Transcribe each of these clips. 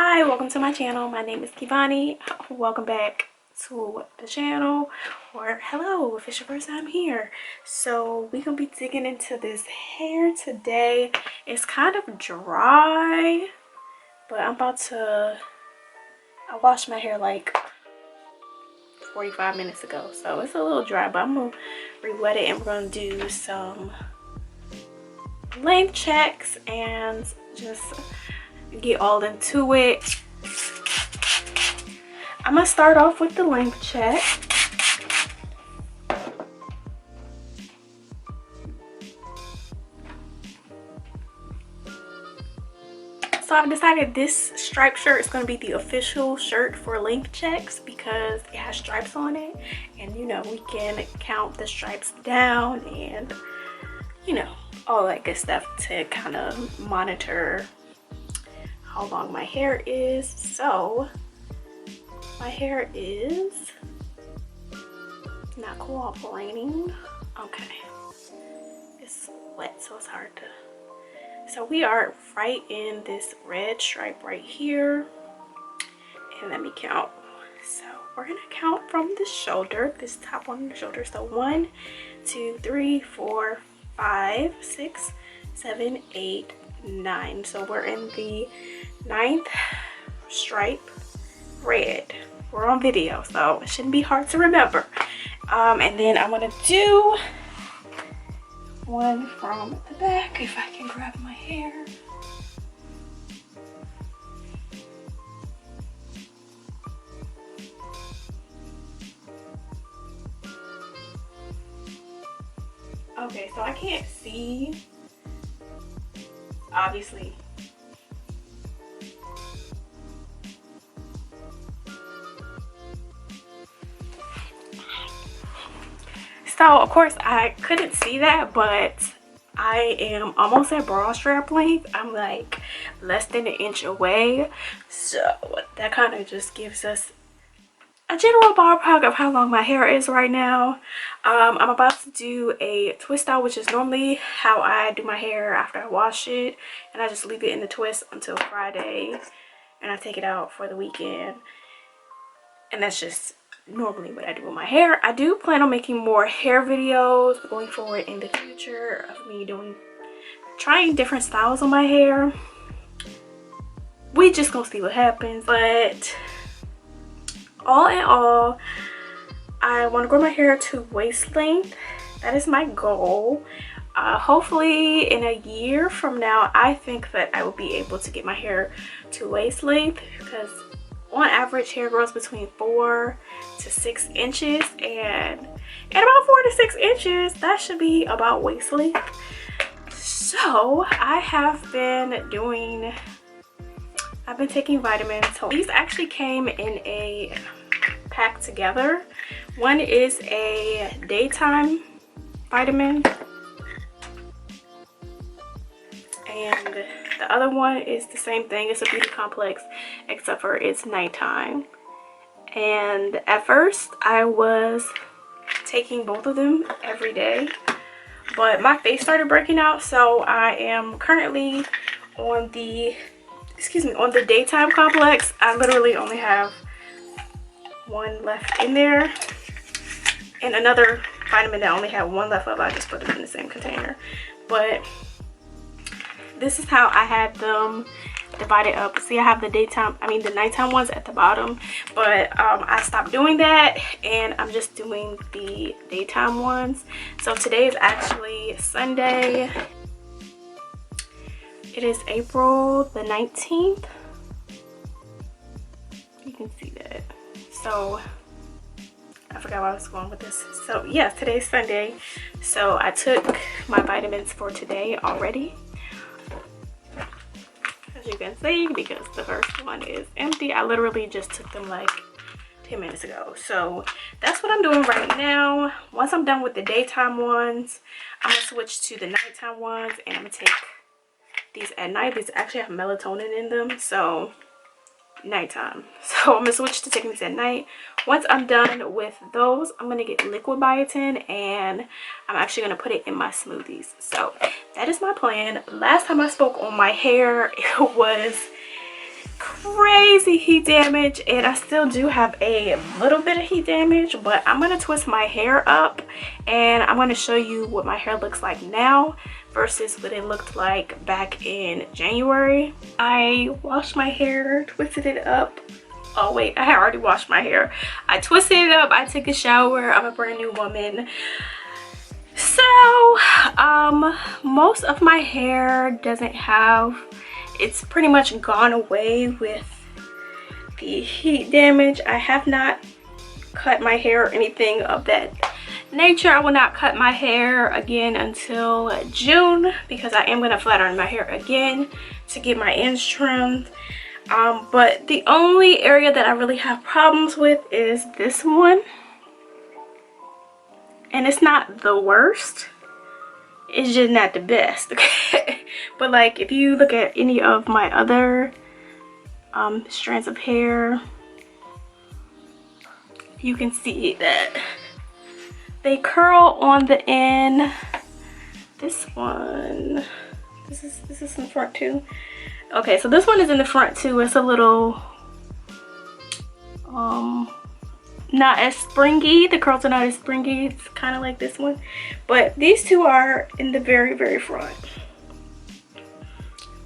Hi, welcome to my channel. My name is Kivani. Welcome back to the channel, or hello if it's your first time here. So we're gonna be digging into this hair today. It's kind of dry, but I washed my hair like 45 minutes ago, so it's a little dry, but I'm gonna re-wet it and we're gonna do some length checks and just get all into it. I'm gonna start off with the length check. So I've decided this striped shirt is going to be the official shirt for length checks because it has stripes on it, and you know, we can count the stripes down and you know, all that good stuff to kind of monitor how long my hair is. So my hair is not cooperating. Okay, it's wet, so it's hard to. So we are right in this red stripe right here, and let me count. So we're gonna count from the shoulder, this top one on the shoulder. So 1 2 3 4 5 6 7 8 9. So we're in the 9th stripe, red. We're on video, so it shouldn't be hard to remember. And then I'm gonna do one from the back, if I can grab my hair. Okay, so I can't see, obviously. So of course I couldn't see that, but I am almost at bra strap length. I'm like less than an inch away, so that kind of just gives us a general ballpark of how long my hair is right now. I'm about to do a twist out, which is normally how I do my hair after I wash it, and I just leave it in the twist until Friday and I take it out for the weekend. And that's just normally what I do with my hair. I do plan on making more hair videos going forward in the future of me trying different styles on my hair. We just gonna see what happens, but all in all, I want to grow my hair to waist length. That is my goal. Hopefully in a year from now, I think that I will be able to get my hair to waist length, because on average hair grows between 4 to 6 inches, and at about 4 to 6 inches that should be about waist length. So I've been taking vitamins. So these actually came in a pack together. One is a daytime vitamin, and the other one is the same thing. It's a beauty complex, except for it's nighttime. And at first I was taking both of them every day, but my face started breaking out, so I am currently on the daytime complex. I literally only have one left in there, and another vitamin that only had one left of. I just put them in the same container. But this is how I had them divided up. See, I have the nighttime ones at the bottom, but I stopped doing that and I'm just doing the daytime ones. So today is actually Sunday. It is April the 19th. You can see that. So I forgot where I was going with this. So yeah, today's Sunday. So I took my vitamins for today already, as you can see, because the first one is empty. I literally just took them like 10 minutes ago. So that's what I'm doing right now. Once I'm done with the daytime ones, I'm gonna switch to the nighttime ones, and I'm gonna take these at night. These actually have melatonin in them, so nighttime. So I'm gonna switch to taking these at night. Once I'm done with those, I'm gonna get liquid biotin, and I'm actually gonna put it in my smoothies. So that is my plan. Last time I spoke on my hair, it was crazy heat damage, and I still do have a little bit of heat damage, but I'm gonna twist my hair up and I'm gonna show you what my hair looks like now versus what it looked like back in January. I washed my hair, twisted it up. Oh wait, I had already washed my hair. I twisted it up, I took a shower. I'm a brand new woman. So most of my hair doesn't have, it's pretty much gone away with the heat damage. I have not cut my hair or anything of that nature. I will not cut my hair again until June because I am going to flat iron my hair again to get my ends trimmed. But the only area that I really have problems with is this one. And it's not the worst, it's just not the best, okay? But like if you look at any of my other strands of hair, you can see that they curl on the end. This one, this is in the front too. Okay, so this one is in the front too. It's a little not as springy. The curls are not as springy. It's kind of like this one, but these two are in the very, very front.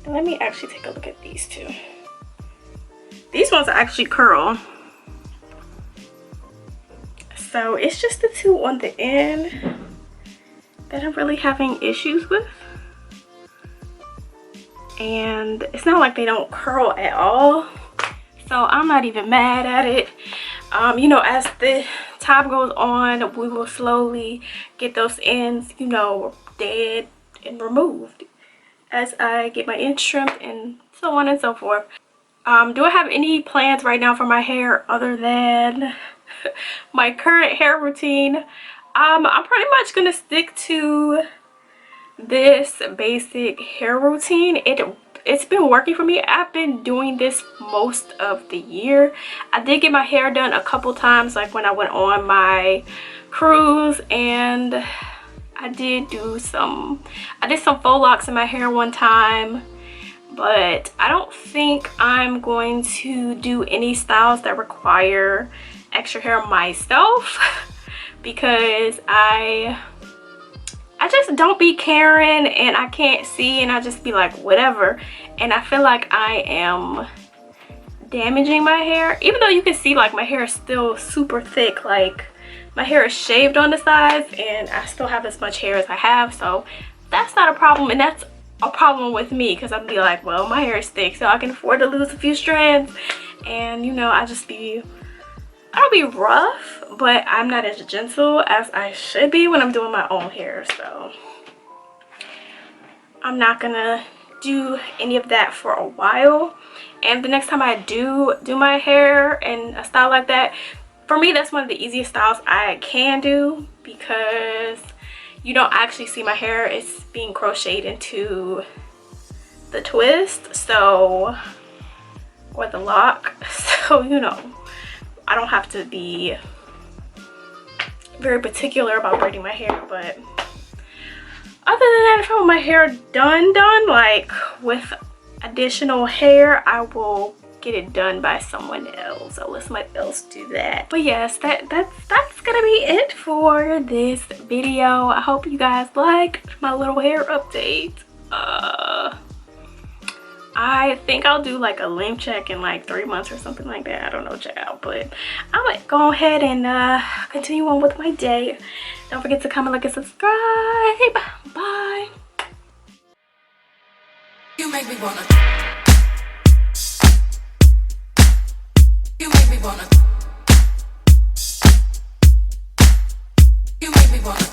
And let me actually take a look at these two. These ones actually curl. So it's just the two on the end that I'm really having issues with. And it's not like they don't curl at all. So I'm not even mad at it. You know, as the time goes on, we will slowly get those ends, you know, dead and removed as I get my ends trimmed and so on and so forth. Do I have any plans right now for my hair other than my current hair routine? I'm pretty much gonna stick to this basic hair routine. It's been working for me. I've been doing this most of the year. I did get my hair done a couple times, like when I went on my cruise, and I did some faux locks in my hair one time, but I don't think I'm going to do any styles that require extra hair myself because I just don't be caring, and I can't see, and I just be like whatever, and I feel like I am damaging my hair. Even though you can see like my hair is still super thick, like my hair is shaved on the sides and I still have as much hair as I have, so that's not a problem. And that's a problem with me because I'd be like, well, my hair is thick so I can afford to lose a few strands, and you know, I don't be rough, but I'm not as gentle as I should be when I'm doing my own hair. So I'm not gonna do any of that for a while. And the next time I do my hair in a style like that, for me, that's one of the easiest styles I can do because you don't actually see my hair. It's being crocheted into the twist, so, or the lock. So, you know, I don't have to be very particular about braiding my hair. But other than that, if I want my hair done, like with additional hair, I will get it done by someone else. I'll let somebody else do that. But yes, that's gonna be it for this video. I hope you guys liked my little hair update. I think I'll do like a length check in like 3 months or something like that. I don't know, child, but I'm gonna go ahead and continue on with my day. Don't forget to comment, like, and subscribe. Bye. You make me wanna. You make me wanna. You make me wanna.